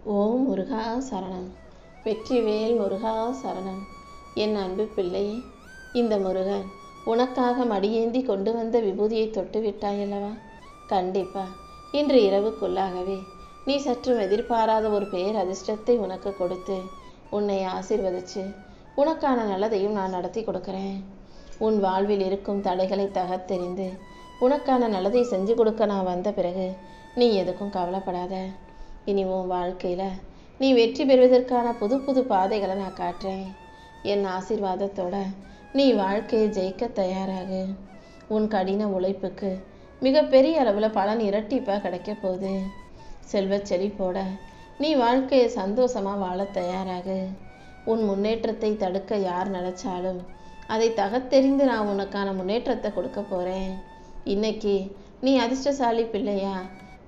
ஓம் முருகா சரணம். வெற்றிவேல் முருகா சரணம். என் அன்பு பிள்ளை, இந்த முருகன் உனக்காக மடியேந்தி கொண்டு வந்த விபூதியை தொட்டு விட்டாயல்லவா? கண்டிப்பா இன்று இரவுக்குள்ளாகவே நீ சற்றும் எதிர்பாராத ஒரு பேர் அதிர்ஷ்டத்தை உனக்கு கொடுத்து உன்னை ஆசீர்வதிச்சு உனக்கான நல்லதையும் நான் நடத்தி கொடுக்குறேன். உன் வாழ்வில் இருக்கும் தடைகளை தகர்த்தெறிந்து உனக்கான நல்லதை செஞ்சு கொடுக்க நான் வந்த பிறகு நீ எதுக்கும் கவலைப்படாத. இனி உன் வாழ்க்கையில் நீ வெற்றி பெறுவதற்கான புது புது பாதைகளை நான் காட்டுறேன். என் ஆசீர்வாதத்தோட நீ வாழ்க்கையை ஜெயிக்க தயாராகு. உன் கடின உழைப்புக்கு மிகப்பெரிய அளவில் பலன் இரட்டிப்பாக கிடைக்க போகுது. செல்வ செழிப்போட நீ வாழ்க்கையை சந்தோஷமாக வாழ தயாராகு. உன் முன்னேற்றத்தை தடுக்க யார் நினச்சாலும் அதை தகத்தெறிந்து நான் உனக்கான முன்னேற்றத்தை கொடுக்க போகிறேன். இன்னைக்கு நீ அதிர்ஷ்டசாலி பிள்ளையா,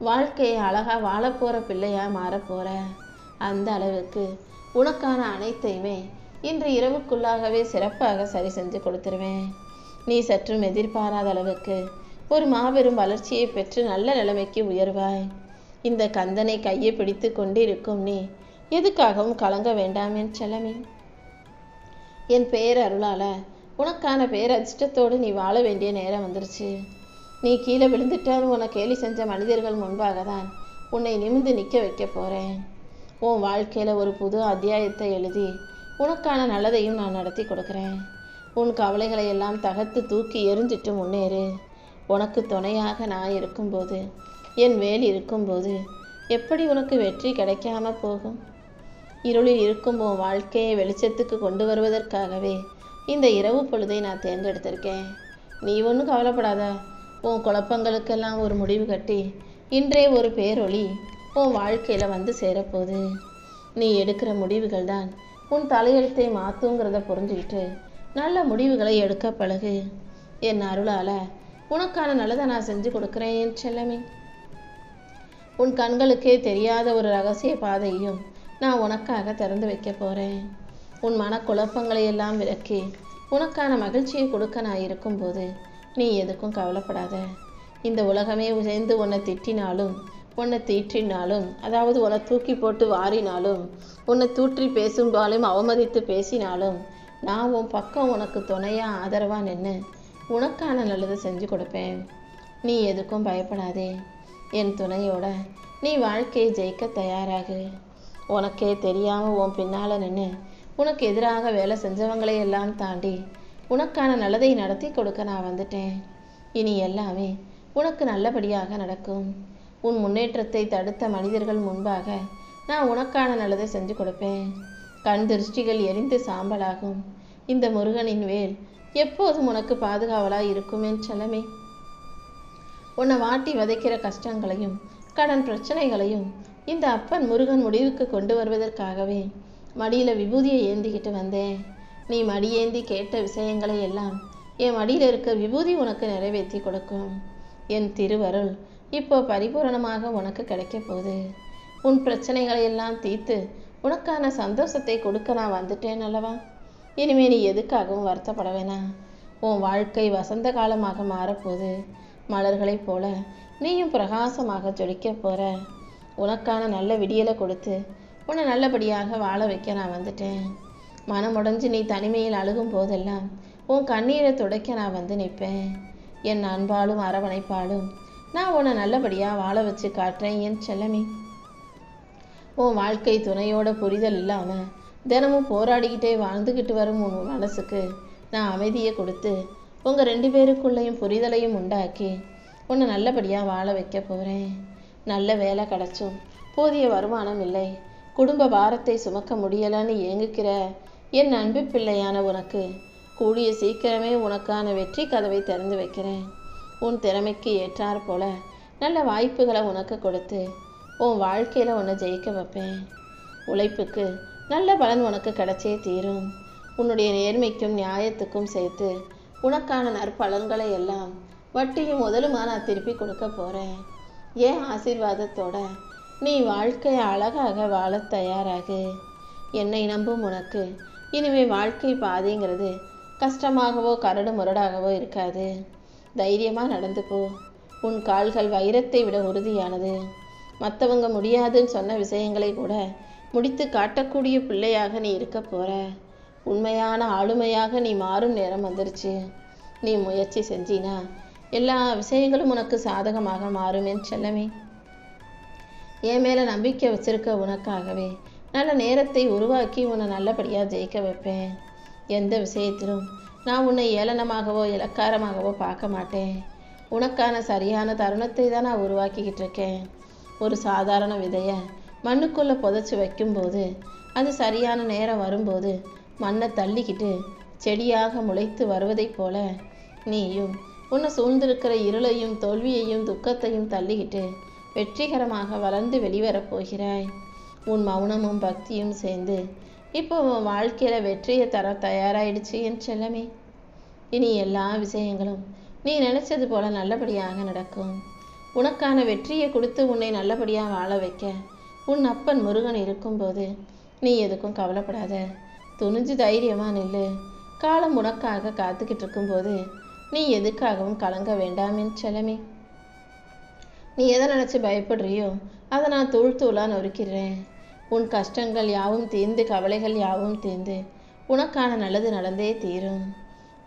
வாழ்க்கையை அழகாக வாழப்போகிற பிள்ளையா மாறப்போகிற. அந்த அளவுக்கு உனக்கான அனைத்தையுமே இன்று இரவுக்குள்ளாகவே சிறப்பாக சரி செஞ்சு கொடுத்துருவேன். நீ சற்றும் எதிர்பாராத அளவுக்கு ஒரு மாபெரும் வளர்ச்சியை பெற்று நல்ல நிலைமைக்கு உயர்வாய். இந்த கந்தனை கையை பிடித்து கொண்டிருக்கும் நீ எதுக்காகவும் கலங்க வேண்டாம் என் செல்லமே. என் பேரருளால உனக்கான பேரதிர்ஷ்டத்தோடு நீ வாழ வேண்டிய நேரம் வந்துருச்சு. நீ கீழே விழுந்துட்டான்னு உன்னை கேலி செஞ்ச மனிதர்கள் முன்பாக தான் உன்னை நிமிர்ந்து நிற்க வைக்க போகிறேன். உன் வாழ்க்கையில் ஒரு புது அத்தியாயத்தை எழுதி உனக்கான நல்லதையும் நான் நடத்தி கொடுக்குறேன். உன் கவலைகளை எல்லாம் தகர்த்து தூக்கி எரிஞ்சிட்டு முன்னேறு. உனக்கு துணையாக நான் இருக்கும்போது, என் வேல் இருக்கும்போது எப்படி உனக்கு வெற்றி கிடைக்காம போகும்? இருளில் இருக்கும் உன் வாழ்க்கையை வெளிச்சத்துக்கு கொண்டு வருவதற்காகவே இந்த இரவு பொழுதை நான் தேர்ந்தெடுத்திருக்கேன். நீ ஒன்றும் கவலைப்படாத. உன் குழப்பங்களுக்கெல்லாம் ஒரு முடிவு கட்டி இன்றே ஒரு பேரொளி உன் வாழ்க்கையில் வந்து சேரப்போகுது. நீ எடுக்கிற முடிவுகள் தான் உன் தலையெழுத்தை மாற்றுங்கிறத புரிஞ்சுக்கிட்டு நல்ல முடிவுகளை எடுக்க பழகு. என் அருளால் உனக்கான நல்லதை நான் செஞ்சு கொடுக்குறேன் என் செல்லமே. உன் கண்களுக்கே தெரியாத ஒரு ரகசிய பாதையும் நான் உனக்காக திறந்து வைக்க போகிறேன். உன் மனக்குழப்பங்களை எல்லாம் விலக்கி உனக்கான மகிழ்ச்சியை கொடுக்க நான் இருக்கும்போது நீ எதுக்கும் கவலைப்படாத. இந்த உலகமே சேர்ந்து உன்னை திட்டினாலும், உன்னை தீற்றினாலும், அதாவது உன்னை தூக்கி போட்டு வாரினாலும், உன்னை தூற்றி பேசும்பாலும் அவமதித்து பேசினாலும் நான் உன் பக்கம் உனக்கு துணையாக ஆதரவாக நின்று உனக்கான நல்லதை செஞ்சு கொடுப்பேன். நீ எதுக்கும் பயப்படாதே. என் துணையோட நீ வாழ்க்கையை ஜெயிக்க தயாராகு. உனக்கே தெரியாமல் உன் பின்னால் நின்று உனக்கு எதிராக வேலை செஞ்சவங்களை எல்லாம் தாண்டி உனக்கான நல்லதை நடத்தி கொடுக்க நான் வந்துட்டேன். இனி எல்லாமே உனக்கு நல்லபடியாக நடக்கும். உன் முன்னேற்றத்தை தடுத்த மனிதர்கள் முன்பாக நான் உனக்கான நல்லதை செஞ்சு கொடுப்பேன். கண் திருஷ்டிகள் எரிந்து சாம்பலாகும். இந்த முருகனின் வேல் எப்போதும் உனக்கு பாதுகாவலாக இருக்கும் என் செல்லமே. உன்னை வாட்டி வதைக்கிற கஷ்டங்களையும் கடன் பிரச்சனைகளையும் இந்த அப்பன் முருகன் முடிவுக்கு கொண்டு வருவதற்காகவே மடியில் விபூதியை ஏந்திக்கிட்டு வந்தேன். நீ மடியேந்தி கேட்ட விஷயங்களை எல்லாம் என் மடியில் இருக்க விபூதி உனக்கு நிறைவேற்றி கொடுக்கும். என் திருவருள் இப்போ பரிபூரணமாக உனக்கு கிடைக்க போகுது. உன் பிரச்சனைகளை எல்லாம் தீர்த்து உனக்கான சந்தோஷத்தை கொடுக்க நான் வந்துட்டேன் அல்லவா? இனிமே நீ எதுக்காகவும் வருத்தப்பட வேணாம். உன் வாழ்க்கை வசந்த காலமாக மாறப்போகுது. மலர்களைப் போல நீயும் பிரகாசமாக ஜொலிக்க போகிற. உனக்கான நல்ல விடியலை கொடுத்து உன்னை நல்லபடியாக வாழ வைக்க நான் வந்துட்டேன். மனமுடைஞ்சு நீ தனிமையில் அழுகும் போதெல்லாம் உன் கண்ணீரை துடைக்க நான் வந்து நிற்பேன். என் அன்பாலும் அரவணைப்பாலும் நான் உன்னை நல்லபடியாக வாழ வச்சு காட்டுறேன் என் செல்லமே. உன் வாழ்க்கை துணையோட புரிதல் இல்லாமல் தினமும் போராடிக்கிட்டே வாழ்ந்துக்கிட்டு வரும் உன் மனசுக்கு நான் அமைதியை கொடுத்து உங்கள் 2 பேருக்குள்ளேயும் புரிதலையும் உண்டாக்கி உன்னை நல்லபடியாக வாழ வைக்க போகிறேன். நல்ல வேலை கிடச்சும் போதிய வருமானம் இல்லை, குடும்ப பாரத்தை சுமக்க முடியலன்னு ஏங்குக்கிற என் அன்பு பிள்ளையான உனக்கு கூடிய சீக்கிரமே உனக்கான வெற்றி கதவை திறந்து வைக்கிறேன். உன் திறமைக்கு ஏற்றாற் போல நல்ல வாய்ப்புகளை உனக்கு கொடுத்து உன் வாழ்க்கையில் உன்னை ஜெயிக்க வைப்பேன். உழைப்புக்கு நல்ல பலன் உனக்கு கிடைச்சே தீரும். உன்னுடைய நேர்மைக்கும் நியாயத்துக்கும் சேர்த்து உனக்கான நற்பலன்களை எல்லாம் வட்டியும் முதலுமா நான் திருப்பி கொடுக்க போகிறேன். ஏன் ஆசீர்வாதத்தோட நீ வாழ்க்கையை அழகாக வாழ தயாராகு. என்னை நம்பும் உனக்கு இனிமே வாழ்க்கை பாதைங்கிறது கஷ்டமாகவோ கரடு முரடாகவோ இருக்காது. தைரியமாக நடந்து போ. உன் கால்கள் வைரத்தை விட உறுதியானது. மற்றவங்க முடியாதுன்னு சொன்ன விஷயங்களை கூட முடித்து காட்டக்கூடிய பிள்ளையாக நீ இருக்க போற. உண்மையான ஆளுமையாக நீ மாறும் நேரம் வந்துருச்சு. நீ முயற்சி செஞ்சினா எல்லா விஷயங்களும் உனக்கு சாதகமாக மாறுமே செல்லமே. என் மேலே நம்பிக்கை வச்சிருக்க உனக்காகவே நல்ல நேரத்தை உருவாக்கி உன்னை நல்லபடியாக ஜெயிக்க வைப்பேன். எந்த விஷயத்திலும் நான் உன்னை ஏளனமாகவோ இலக்காரமாகவோ பார்க்க மாட்டேன். உனக்கான சரியான தருணத்தை தான் நான் உருவாக்கிக்கிட்டு இருக்கேன். ஒரு சாதாரண விதையை மண்ணுக்குள்ளே புதைச்சி வைக்கும்போது அது சரியான நேரம் வரும்போது மண்ணை தள்ளிக்கிட்டு செடியாக முளைத்து வருவதைப் போல நீயும் உன்னை சூழ்ந்திருக்கிற இருளையும் தோல்வியையும் துக்கத்தையும் தள்ளிக்கிட்டு வெற்றிகரமாக வளர்ந்து வெளிவரப் போகிறாய். உன் மௌனமும் பக்தியும் சேர்ந்து இப்போ உன் வாழ்க்கையில் வெற்றியை தர தயாராகிடுச்சு என் செல்லமே. இனி எல்லா விஷயங்களும் நீ நினைச்சது போல நல்லபடியாக நடக்கும். உனக்கான வெற்றியை கொடுத்து உன்னை நல்லபடியாக வாழ வைக்க உன் அப்பன் முருகன் இருக்கும்போது நீ எதுக்கும் கவலைப்படாத. துணிஞ்சு தைரியமாக நில்லு. காலம் உனக்காக காத்துக்கிட்டு இருக்கும்போது நீ எதுக்காகவும் கலங்க வேண்டாமின் செல்லமே. நீ எதை நினச்சி பயப்படுறியோ அதை நான் தூள் தூளாக நொறுக்கிறேன். உன் கஷ்டங்கள் யாவும் தீர்ந்து கவலைகள் யாவும் தீர்ந்து உனக்கான நல்லது நடந்தே தீரும்.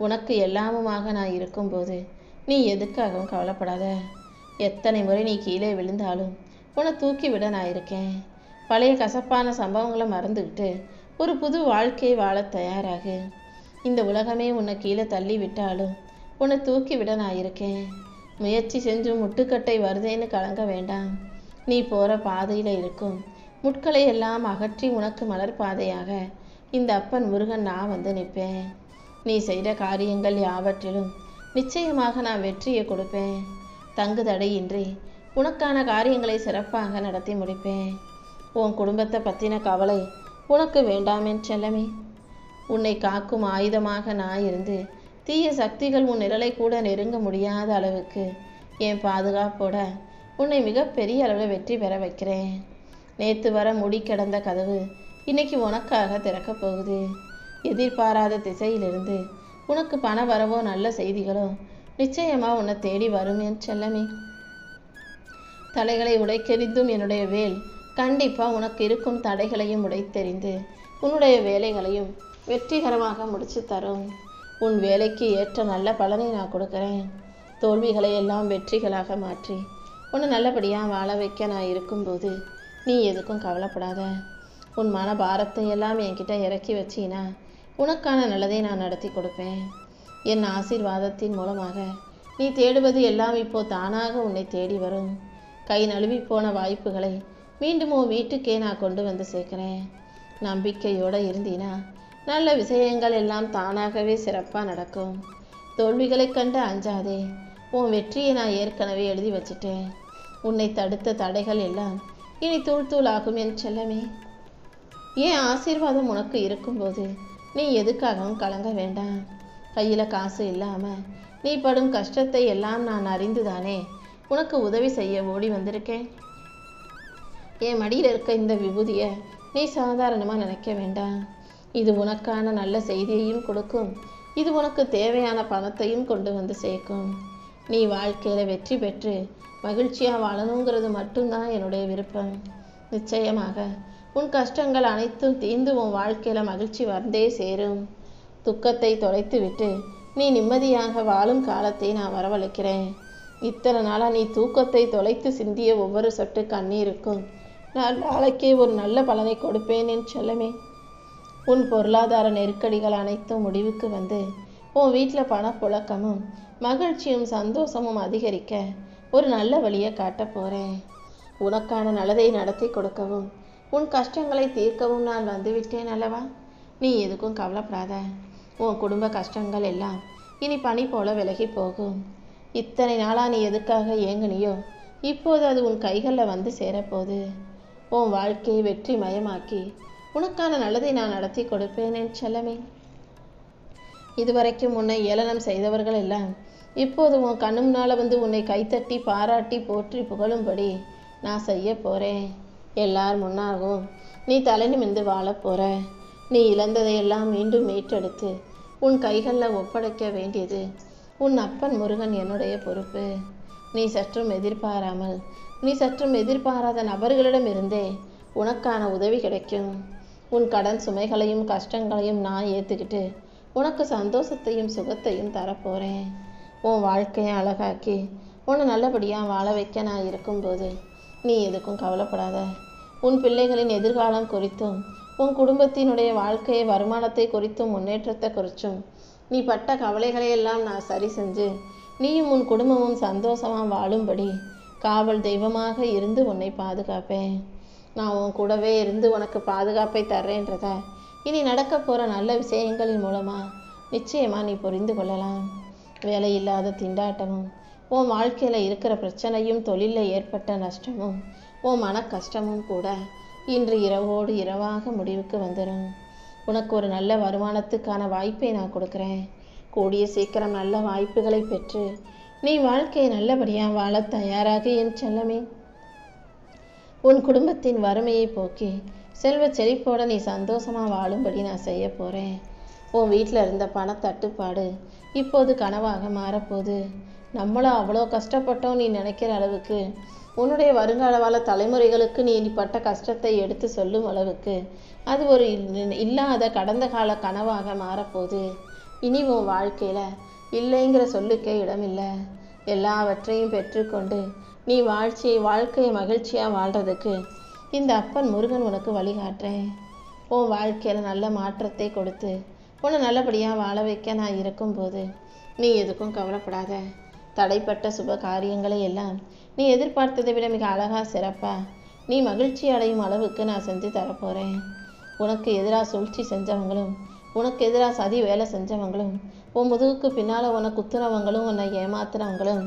உனக்கு எல்லாமுமாக நான் இருக்கும்போது நீ எதுக்காகவும் கவலைப்படாத. எத்தனை முறை நீ கீழே விழுந்தாலும் உன்னை தூக்கி விட நான் இருக்கேன். பழைய கசப்பான சம்பவங்களை மறந்துக்கிட்டு ஒரு புது வாழ்க்கையை வாழ தயாராகு. இந்த உலகமே உன்னை கீழே தள்ளி விட்டாலும் உன்னை தூக்கி விட நான் இருக்கேன். முயற்சி செஞ்சு முட்டுக்கட்டை வருதேன்னு கலங்க வேண்டாம். நீ போகிற பாதையில் இருக்கும் முட்களை எல்லாம் அகற்றி உனக்கு மலர் பாதையாக இந்த அப்பன் முருகன் நான் வந்து நிற்பேன். நீ செய்கிற காரியங்கள் யாவற்றிலும் நிச்சயமாக நான் வெற்றியை கொடுப்பேன். தங்கு தடையின்றி உனக்கான காரியங்களை சிறப்பாக நடத்தி முடிப்பேன். உன் குடும்பத்தை பற்றின கவலை உனக்கு வேண்டாமே செல்லமே. உன்னை காக்கும் ஆயுதமாக நான் இருந்து தீய சக்திகள் உன் நிழலை கூட நெருங்க முடியாத அளவுக்கு என் பாதுகாப்போட உன்னை மிகப்பெரிய அளவில் வெற்றி பெற வைக்கிறேன். நேற்று வர முடி கிடந்த கதவு இன்னைக்கு உனக்காக திறக்கப் போகுது. எதிர்பாராத திசையிலிருந்து உனக்கு பண வரவோ நல்ல செய்திகளோ நிச்சயமாக உன்னை தேடி வரும் என் செல்லமே. தலைகளை உடைத்தெறிந்தும் என்னுடைய வேல் கண்டிப்பாக உனக்கு இருக்கும் தடைகளையும் உடைத்தெறிந்து உன்னுடைய வேலைகளையும் வெற்றிகரமாக முடிச்சு தரும். உன் வேலைக்கு ஏற்ற நல்ல பலனை நான் கொடுக்குறேன். தோல்விகளை எல்லாம் வெற்றிகளாக மாற்றி உன்னை நல்லபடியாக வாழ வைக்க நான் இருக்கும்போது நீ எதுக்கும் கவலைப்படாத. உன் மன பாரத்தை எல்லாம் என்கிட்ட இறக்கி வச்சினா உனக்கான நல்லதை நான் நடத்தி கொடுப்பேன். என் ஆசீர்வாதத்தின் மூலமாக நீ தேடுவது எல்லாம் இப்போ தானாக உன்னை தேடி வரும். கை நழுவி போன வாய்ப்புகளை மீண்டும் உன் வீட்டுக்கே நான் கொண்டு வந்து சேர்க்கிறேன். நம்பிக்கையோடு இருந்தீனா நல்ல விஷயங்கள் எல்லாம் தானாகவே சிறப்பாக நடக்கும். தோல்விகளை கண்டு அஞ்சாதே. உன் வெற்றியை நான் ஏற்கனவே எழுதி வச்சிட்டேன். உன்னை தடுத்த தடைகள் எல்லாம் இனி தூள் தூள் ஆகும் என் செல்லமே. ஏன் ஆசீர்வாதம் உனக்கு இருக்கும்போது நீ எதுக்காகவும் கலங்க வேண்டாம். கையில் காசு இல்லாமல் நீ படும் கஷ்டத்தை எல்லாம் நான் அறிந்துதானே உனக்கு உதவி செய்ய ஓடி வந்திருக்கேன். என் மடியில் இருக்க இந்த விபூதியை நீ சாதாரணமாக நினைக்க வேண்டாம். இது உனக்கான நல்ல செய்தியையும் கொடுக்கும். இது உனக்கு தேவையான பணத்தையும் கொண்டு வந்து சேர்க்கும். நீ வாழ்க்கையில் வெற்றி பெற்று மகிழ்ச்சியாக வாழணுங்கிறது மட்டும்தான் என்னுடைய விருப்பம். நிச்சயமாக உன் கஷ்டங்கள் அனைத்தும் தீர்ந்து உன் வாழ்க்கையில் மகிழ்ச்சி வந்தே சேரும். துக்கத்தை தொலைத்து விட்டு நீ நிம்மதியாக வாழும் காலத்தை நான் வரவழைக்கிறேன். இத்தனை நாளாக நீ தூக்கத்தை தொலைத்து சிந்திய ஒவ்வொரு சொட்டு கண்ணீருக்கும் நான் நாளைக்கே ஒரு நல்ல பலனை கொடுப்பேன் என் செல்லமே. உன் பொருளாதார நெருக்கடிகள் அனைத்தும் முடிவுக்கு வந்து உன் வீட்டில் பணப்புழக்கமும் மகிழ்ச்சியும் சந்தோஷமும் அதிகரிக்க ஒரு நல்ல வழியை காட்ட போகிறேன். உனக்கான நல்லதை நடத்தி கொடுக்கவும் உன் கஷ்டங்களை தீர்க்கவும் நான் வந்துவிட்டேன் அல்லவா. நீ எதுக்கும் கவலைப்படாத. உன் குடும்ப கஷ்டங்கள் எல்லாம் இனி பனி போல விலகி போகும். இத்தனை நாளாக நீ எதுக்காக ஏங்குனியோ இப்போது அது உன் கைகளில் வந்து சேரப்போகுது. உன் வாழ்க்கையை வெற்றி மயமாக்கி உனக்கான நல்லதை நான் நடத்தி கொடுப்பேன் என் செல்லமே. இதுவரைக்கும் உன்னை ஏளனம் செய்தவர்கள் எல்லாம் இப்போது உன் கண்ணு முன்னால் வந்து உன்னை கைத்தட்டி பாராட்டி போற்றி புகழும்படி நான் செய்ய போகிறேன். எல்லார் முன்னாகவும் நீ தலை நிமிர்ந்து வாழ போகிற. நீ இழந்ததையெல்லாம் மீண்டும் மீட்டெடுத்து உன் கைகளில் ஒப்படைக்க வேண்டியது உன் அப்பன் முருகன் என்னுடைய பொறுப்பு. நீ சற்றும் எதிர்பாராமல் நீ சற்றும் எதிர்பாராத நபர்களிடமிருந்தே உனக்கான உதவி கிடைக்கும். உன் கடன் சுமைகளையும் கஷ்டங்களையும் நான் ஏற்றுக்கிட்டு உனக்கு சந்தோஷத்தையும் சுகத்தையும் தரப்போகிறேன். உன் வாழ்க்கையை அழகாக்கி உன்னை நல்லபடியாக வாழ வைக்க நான் இருக்கும்போது நீ எதுக்கும் கவலைப்படாத. உன் பிள்ளைகளின் எதிர்காலம் குறித்தும் உன் குடும்பத்தினுடைய வாழ்க்கையை வருமானத்தை குறித்தும் முன்னேற்றத்தை குறித்தும் நீ பட்ட கவலைகளையெல்லாம் நான் சரி செஞ்சு நீயும் உன் குடும்பமும் சந்தோஷமாக வாழும்படி காவல் தெய்வமாக இருந்து உன்னை பாதுகாப்பேன். நான் உன் கூடவே இருந்து உனக்கு பாதுகாப்பை தர்றேன்றத இனி நடக்க போகிற நல்ல விஷயங்களின் மூலமாக நிச்சயமாக நீ புரிந்து கொள்ளலாம். வேலையில்லாத திண்டாட்டமும் உன் வாழ்க்கையில் இருக்கிற பிரச்சனையும் தொழிலில் ஏற்பட்ட நஷ்டமும் உன் மன கஷ்டமும் கூட இன்று இரவோடு இரவாக முடிவுக்கு வந்துடும். உனக்கு ஒரு நல்ல வருமானத்துக்கான வாய்ப்பை நான் கொடுக்குறேன். கூடிய சீக்கிரம் நல்ல வாய்ப்புகளை பெற்று நீ வாழ்க்கையை நல்லபடியாக வாழ தயாராக என் செல்லமே. உன் குடும்பத்தின் வறுமையை போக்கி செல்வ செழிப்போட நீ சந்தோஷமாக வாழும்படி நான் செய்ய போகிறேன். உன் வீட்டில் இருந்த பணத்தட்டுப்பாடு இப்போது கனவாக மாறப்போகுது. நம்மளும் அவ்வளோ கஷ்டப்பட்டோம் நீ நினைக்கிற அளவுக்கு உன்னுடைய வருங்கால தலைமுறைகளுக்கு நீ பட்ட கஷ்டத்தை எடுத்து சொல்லும் அளவுக்கு அது ஒரு இல்லாத கடந்த கால கனவாக மாறப்போகுது. இனி உன் வாழ்க்கையில் இல்லைங்கிற சொல்லுக்கே இடமில்லை. எல்லாவற்றையும் பெற்றுக்கொண்டு நீ வாழ்க்கையை மகிழ்ச்சியாக வாழ்கிறதுக்கு இந்த அப்பன் முருகன் உனக்கு வழிகாட்டுறேன். உன் வாழ்க்கையில் நல்ல மாற்றத்தை கொடுத்து உன்னை நல்லபடியாக வாழ வைக்க நான் இருக்கும்போது நீ எதுக்கும் கவலைப்படாத. தடைப்பட்ட சுப காரியங்களை எல்லாம் நீ எதிர்பார்த்ததை விட மிக அழகாக சிறப்பாக நீ மகிழ்ச்சி அடையும் அளவுக்கு நான் செஞ்சு தரப்போகிறேன். உனக்கு எதிராக சூழ்ச்சி செஞ்சவங்களும் உனக்கு எதிராக சதி வேலை செஞ்சவங்களும் உன் முதுகுக்கு பின்னால் உன்னை குத்துறவங்களும் உன்னை ஏமாத்துறவங்களும்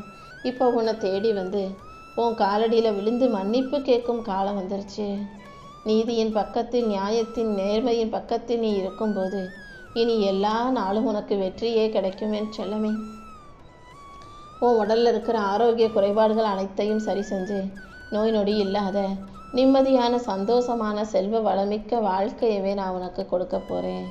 இப்போ உன்னை தேடி வந்து உன் காலடியில் விழுந்து மன்னிப்பு கேட்கும் காலம் வந்துருச்சு. நீதியின் பக்கத்தில் நியாயத்தின் நேர்மையின் பக்கத்தில் நீ இருக்கும்போது இனி எல்லா நாளும் உனக்கு வெற்றியே கிடைக்கும் என் செல்லமே. உன் உடலில் இருக்கிற ஆரோக்கிய குறைபாடுகள் அனைத்தையும் சரி செஞ்சு நோய் நொடி இல்லாத நிம்மதியான சந்தோஷமான செல்வ வளமிக்க வாழ்க்கையவே நான் உனக்கு கொடுக்க போகிறேன்.